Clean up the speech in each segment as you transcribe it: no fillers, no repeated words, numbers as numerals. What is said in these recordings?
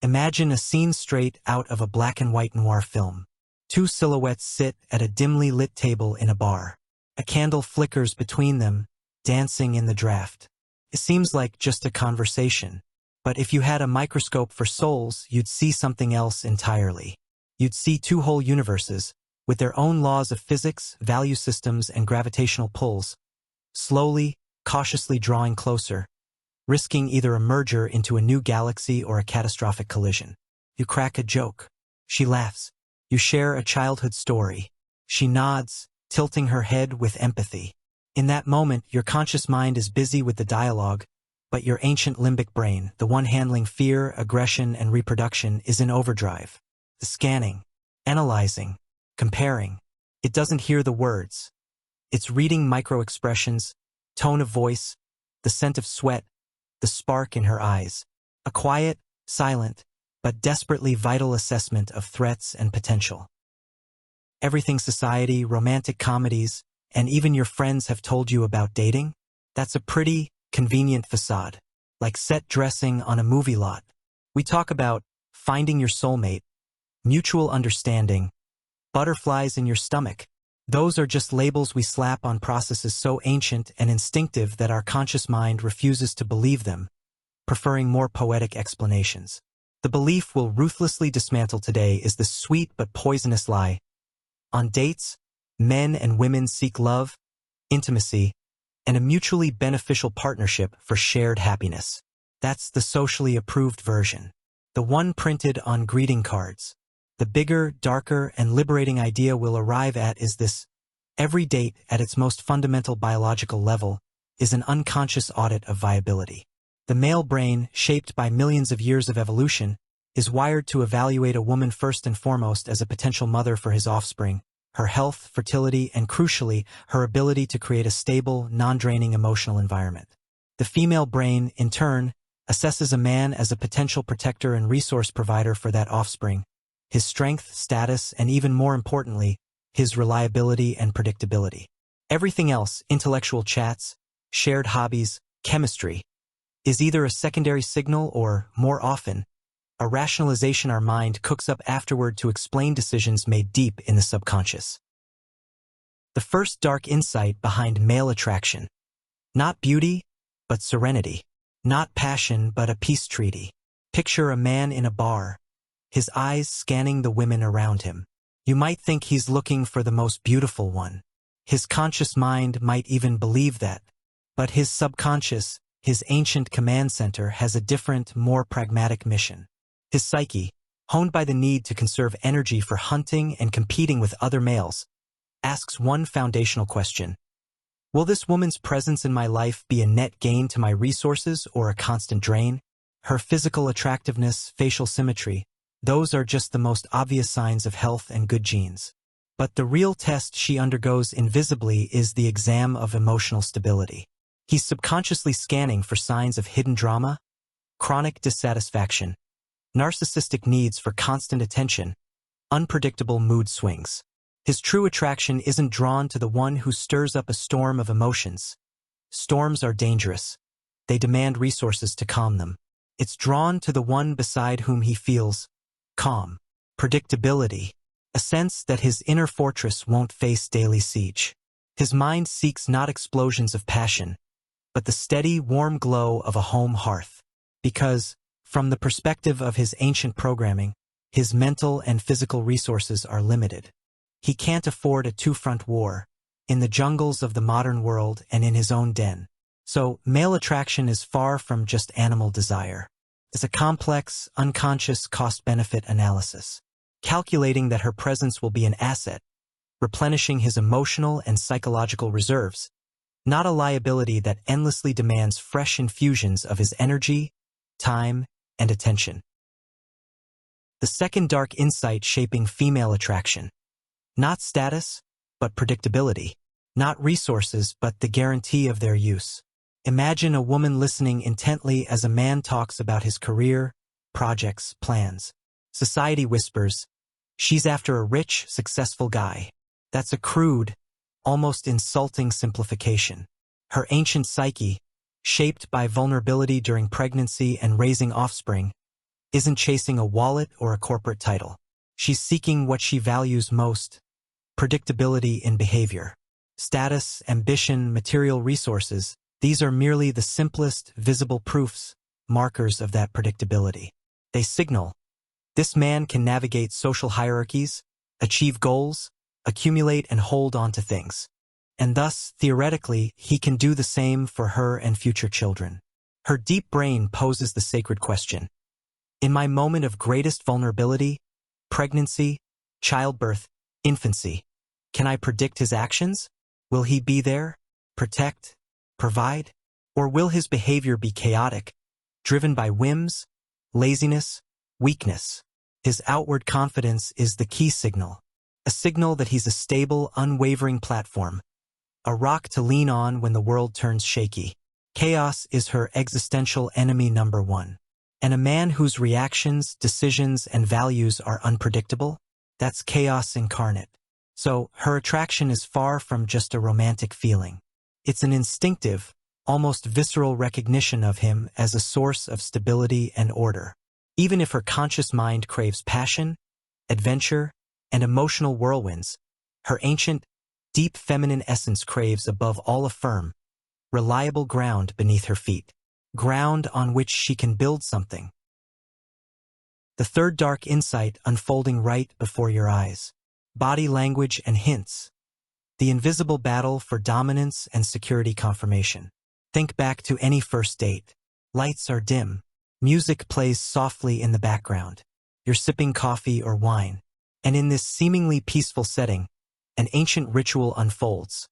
Imagine a scene straight out of a black and white noir film. Two silhouettes sit at a dimly lit table in a bar. A candle flickers between them, dancing in the draft. It seems like just a conversation. But if you had a microscope for souls, you'd see something else entirely. You'd see two whole universes, with their own laws of physics, value systems, and gravitational pulls, slowly, cautiously drawing closer, risking either a merger into a new galaxy or a catastrophic collision. You crack a joke. She laughs. You share a childhood story. She nods, tilting her head with empathy. In that moment, your conscious mind is busy with the dialogue, but your ancient limbic brain, the one handling fear, aggression, and reproduction, is in overdrive. The scanning, analyzing, comparing. It doesn't hear the words. It's reading micro-expressions, tone of voice, the scent of sweat, the spark in her eyes. A quiet, silent, but desperately vital assessment of threats and potential. Everything society, romantic comedies, and even your friends have told you about dating, that's a pretty, convenient facade, like set dressing on a movie lot. We talk about finding your soulmate, mutual understanding, butterflies in your stomach. Those are just labels we slap on processes so ancient and instinctive that our conscious mind refuses to believe them, preferring more poetic explanations. The belief we'll ruthlessly dismantle today is the sweet but poisonous lie. On dates, men and women seek love, intimacy, and a mutually beneficial partnership for shared happiness. That's the socially approved version. The one printed on greeting cards. The bigger, darker, and liberating idea we'll arrive at is this: every date, at its most fundamental biological level, is an unconscious audit of viability. The male brain, shaped by millions of years of evolution, is wired to evaluate a woman first and foremost as a potential mother for his offspring, her health, fertility, and crucially, her ability to create a stable, non-draining emotional environment. The female brain, in turn, assesses a man as a potential protector and resource provider for that offspring, his strength, status, and even more importantly, his reliability and predictability. Everything else, intellectual chats, shared hobbies, chemistry, is either a secondary signal or, more often, a rationalization our mind cooks up afterward to explain decisions made deep in the subconscious. The first dark insight behind male attraction. Not beauty, but serenity. Not passion, but a peace treaty. Picture a man in a bar, his eyes scanning the women around him. You might think he's looking for the most beautiful one. His conscious mind might even believe that. But his subconscious, his ancient command center, has a different, more pragmatic mission. His psyche, honed by the need to conserve energy for hunting and competing with other males, asks one foundational question: will this woman's presence in my life be a net gain to my resources or a constant drain? Her physical attractiveness, facial symmetry, those are just the most obvious signs of health and good genes. But the real test she undergoes invisibly is the exam of emotional stability. He's subconsciously scanning for signs of hidden drama, chronic dissatisfaction, narcissistic needs for constant attention, unpredictable mood swings. His true attraction isn't drawn to the one who stirs up a storm of emotions. Storms are dangerous. They demand resources to calm them. It's drawn to the one beside whom he feels calm, predictability, a sense that his inner fortress won't face daily siege. His mind seeks not explosions of passion, but the steady, warm glow of a home hearth. Because, from the perspective of his ancient programming, his mental and physical resources are limited. He can't afford a two-front war, in the jungles of the modern world and in his own den. So, male attraction is far from just animal desire. It's a complex, unconscious cost-benefit analysis, calculating that her presence will be an asset, replenishing his emotional and psychological reserves, not a liability that endlessly demands fresh infusions of his energy, time, and attention. The second dark insight shaping female attraction. Not status, but predictability. Not resources, but the guarantee of their use. Imagine a woman listening intently as a man talks about his career, projects, plans. Society whispers, she's after a rich, successful guy. That's a crude, almost insulting simplification. Her ancient psyche, shaped by vulnerability during pregnancy and raising offspring, isn't chasing a wallet or a corporate title. She's seeking what she values most: predictability in behavior. Status, ambition, material resources, these are merely the simplest, visible proofs, markers of that predictability. They signal, this man can navigate social hierarchies, achieve goals, accumulate and hold on to things. And thus, theoretically, he can do the same for her and future children. Her deep brain poses the sacred question: in my moment of greatest vulnerability, pregnancy, childbirth, infancy, can I predict his actions? Will he be there, protect, provide? Or will his behavior be chaotic, driven by whims, laziness, weakness? His outward confidence is the key signal, a signal that he's a stable, unwavering platform, a rock to lean on when the world turns shaky. Chaos is her existential enemy number one. And a man whose reactions, decisions, and values are unpredictable, that's chaos incarnate. So, her attraction is far from just a romantic feeling. It's an instinctive, almost visceral recognition of him as a source of stability and order. Even if her conscious mind craves passion, adventure, and emotional whirlwinds, her ancient, deep feminine essence craves above all a firm, reliable ground beneath her feet. Ground on which she can build something. The third dark insight unfolding right before your eyes. Body language and hints. The invisible battle for dominance and security confirmation. Think back to any first date. Lights are dim. Music plays softly in the background. You're sipping coffee or wine. And in this seemingly peaceful setting, an ancient ritual unfolds.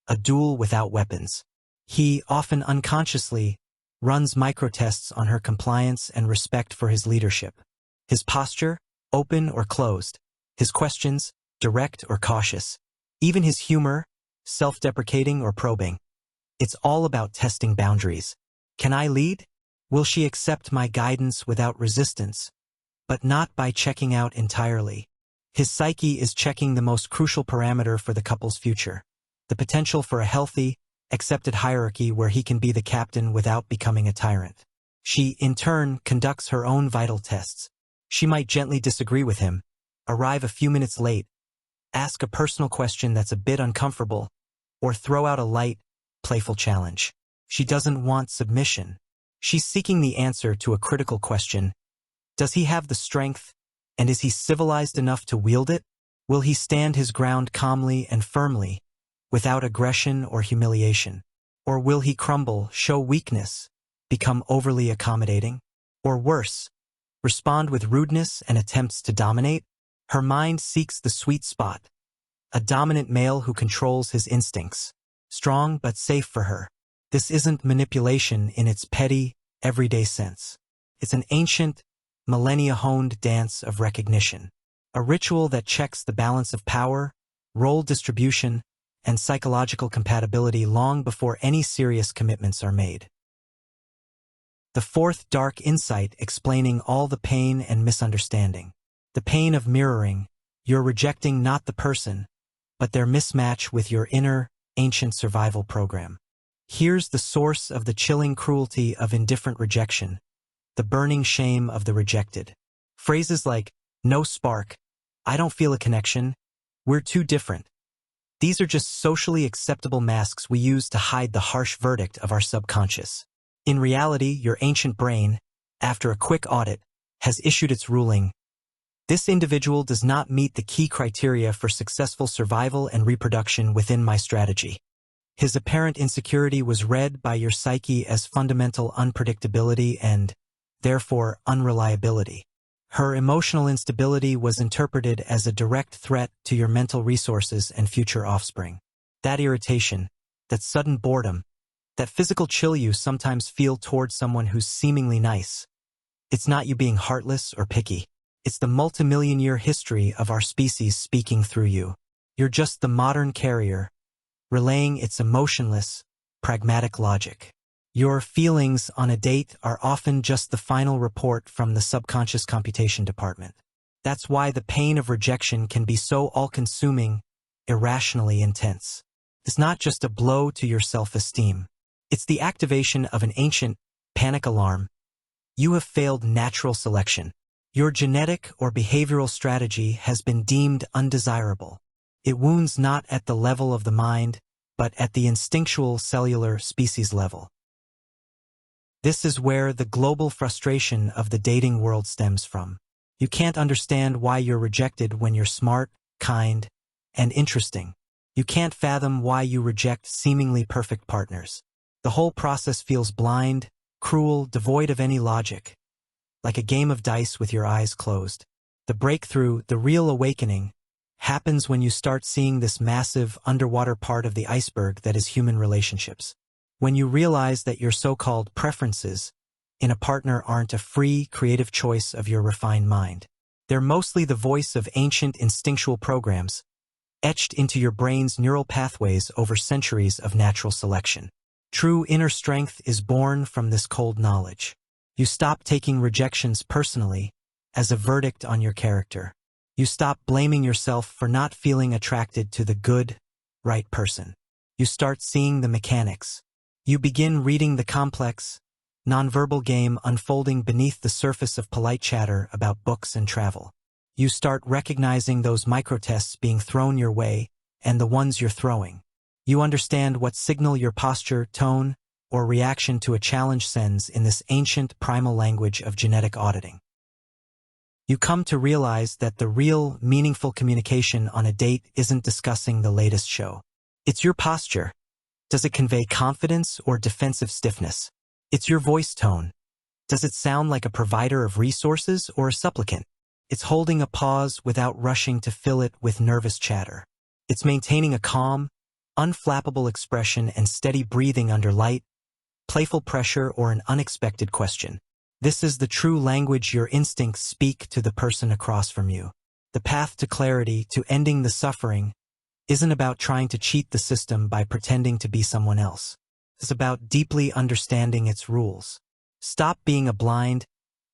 A duel without weapons. He, often unconsciously, runs microtests on her compliance and respect for his leadership. His posture, open or closed. His questions, direct or cautious. Even his humor, self-deprecating or probing. It's all about testing boundaries. Can I lead? Will she accept my guidance without resistance? But not by checking out entirely. His psyche is checking the most crucial parameter for the couple's future. The potential for a healthy, accepted hierarchy where he can be the captain without becoming a tyrant. She, in turn, conducts her own vital tests. She might gently disagree with him, arrive a few minutes late, ask a personal question that's a bit uncomfortable, or throw out a light, playful challenge. She doesn't want submission. She's seeking the answer to a critical question. Does he have the strength, and is he civilized enough to wield it? Will he stand his ground calmly and firmly, without aggression or humiliation? Or will he crumble, show weakness, become overly accommodating? Or worse, respond with rudeness and attempts to dominate? Her mind seeks the sweet spot, a dominant male who controls his instincts, strong but safe for her. This isn't manipulation in its petty, everyday sense. It's an ancient, millennia-honed dance of recognition, a ritual that checks the balance of power, role distribution, and psychological compatibility long before any serious commitments are made. The fourth dark insight explaining all the pain and misunderstanding. The pain of mirroring. You're rejecting not the person, but their mismatch with your inner, ancient survival program. Here's the source of the chilling cruelty of indifferent rejection, the burning shame of the rejected. Phrases like, no spark, I don't feel a connection, we're too different. These are just socially acceptable masks we use to hide the harsh verdict of our subconscious. In reality, your ancient brain, after a quick audit, has issued its ruling. This individual does not meet the key criteria for successful survival and reproduction within my strategy. His apparent insecurity was read by your psyche as fundamental unpredictability and, therefore, unreliability. Her emotional instability was interpreted as a direct threat to your mental resources and future offspring. That irritation, that sudden boredom, that physical chill you sometimes feel towards someone who's seemingly nice. It's not you being heartless or picky. It's the multimillion-year history of our species speaking through you. You're just the modern carrier, relaying its emotionless, pragmatic logic. Your feelings on a date are often just the final report from the subconscious computation department. That's why the pain of rejection can be so all-consuming, irrationally intense. It's not just a blow to your self-esteem. It's the activation of an ancient panic alarm, you have failed natural selection. Your genetic or behavioral strategy has been deemed undesirable. It wounds not at the level of the mind, but at the instinctual cellular species level. This is where the global frustration of the dating world stems from. You can't understand why you're rejected when you're smart, kind, and interesting. You can't fathom why you reject seemingly perfect partners. The whole process feels blind, cruel, devoid of any logic, like a game of dice with your eyes closed. The breakthrough, the real awakening, happens when you start seeing this massive, underwater part of the iceberg that is human relationships. When you realize that your so-called preferences in a partner aren't a free, creative choice of your refined mind. They're mostly the voice of ancient instinctual programs, etched into your brain's neural pathways over centuries of natural selection. True inner strength is born from this cold knowledge. You stop taking rejections personally as a verdict on your character. You stop blaming yourself for not feeling attracted to the good, right person. You start seeing the mechanics. You begin reading the complex, nonverbal game unfolding beneath the surface of polite chatter about books and travel. You start recognizing those microtests being thrown your way and the ones you're throwing. You understand what signal your posture, tone, or reaction to a challenge sends in this ancient primal language of genetic auditing. You come to realize that the real, meaningful communication on a date isn't discussing the latest show. It's your posture. Does it convey confidence or defensive stiffness? It's your voice tone. Does it sound like a provider of resources or a supplicant? It's holding a pause without rushing to fill it with nervous chatter. It's maintaining a calm, unflappable expression and steady breathing under light, playful pressure or an unexpected question. This is the true language your instincts speak to the person across from you. The path to clarity, to ending the suffering, isn't about trying to cheat the system by pretending to be someone else. It's about deeply understanding its rules. Stop being a blind,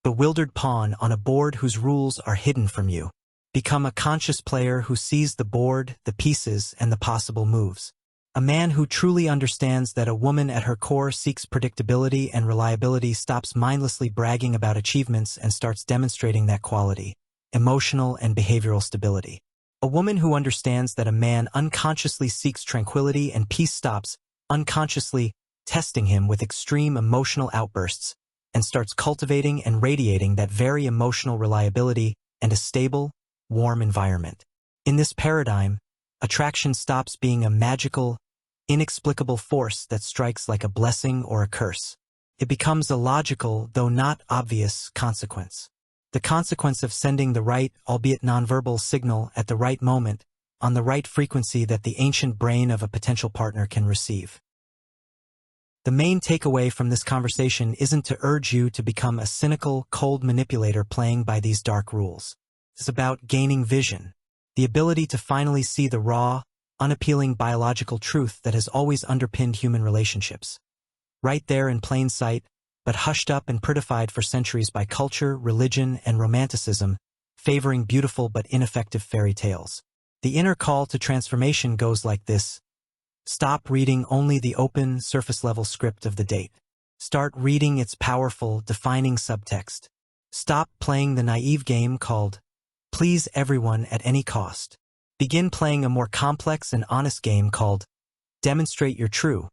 bewildered pawn on a board whose rules are hidden from you. Become a conscious player who sees the board, the pieces, and the possible moves. A man who truly understands that a woman at her core seeks predictability and reliability stops mindlessly bragging about achievements and starts demonstrating that quality, emotional and behavioral stability. A woman who understands that a man unconsciously seeks tranquility and peace stops unconsciously testing him with extreme emotional outbursts and starts cultivating and radiating that very emotional reliability and a stable, warm environment. In this paradigm, attraction stops being a magical, inexplicable force that strikes like a blessing or a curse. It becomes a logical, though not obvious, consequence. The consequence of sending the right, albeit nonverbal, signal at the right moment, on the right frequency that the ancient brain of a potential partner can receive. The main takeaway from this conversation isn't to urge you to become a cynical, cold manipulator playing by these dark rules. It's about gaining vision, the ability to finally see the raw, unappealing biological truth that has always underpinned human relationships. Right there in plain sight, but hushed up and prettified for centuries by culture, religion, and romanticism, favoring beautiful but ineffective fairy tales. The inner call to transformation goes like this. Stop reading only the open, surface-level script of the date. Start reading its powerful, defining subtext. Stop playing the naive game called please everyone at any cost. Begin playing a more complex and honest game called demonstrate your true,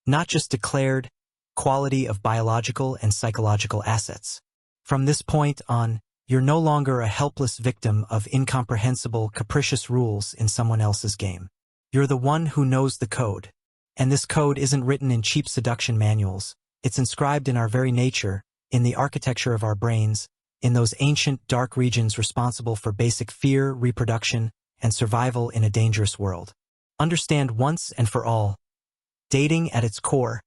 not just declared, quality of biological and psychological assets. From this point on, you're no longer a helpless victim of incomprehensible, capricious rules in someone else's game. You're the one who knows the code. And this code isn't written in cheap seduction manuals. It's inscribed in our very nature, in the architecture of our brains, in those ancient dark regions responsible for basic fear, reproduction, and survival in a dangerous world. Understand once and for all, dating at its core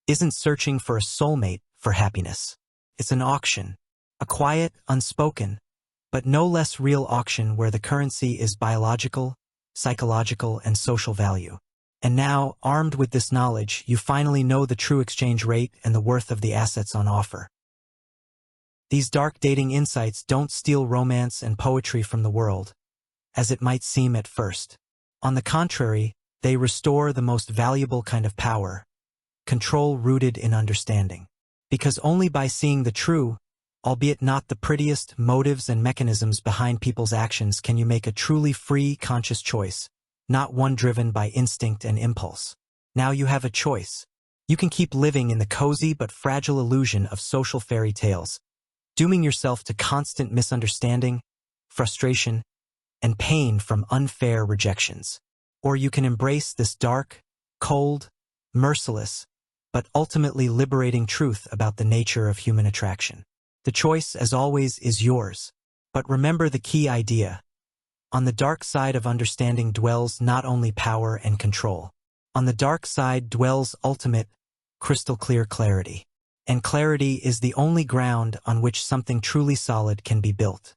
isn't searching for a soulmate for happiness. It's an auction, a quiet, unspoken, but no less real auction where the currency is biological, psychological, and social value. And now, armed with this knowledge, you finally know the true exchange rate and the worth of the assets on offer. These dark dating insights don't steal romance and poetry from the world, as it might seem at first. On the contrary, they restore the most valuable kind of power, control rooted in understanding. Because only by seeing the true, albeit not the prettiest, motives and mechanisms behind people's actions can you make a truly free, conscious choice, not one driven by instinct and impulse. Now you have a choice. You can keep living in the cozy but fragile illusion of social fairy tales, dooming yourself to constant misunderstanding, frustration, and pain from unfair rejections. Or you can embrace this dark, cold, merciless, but ultimately liberating truth about the nature of human attraction. The choice, as always, is yours. But remember the key idea. On the dark side of understanding dwells not only power and control. On the dark side dwells ultimate, crystal-clear clarity. And clarity is the only ground on which something truly solid can be built.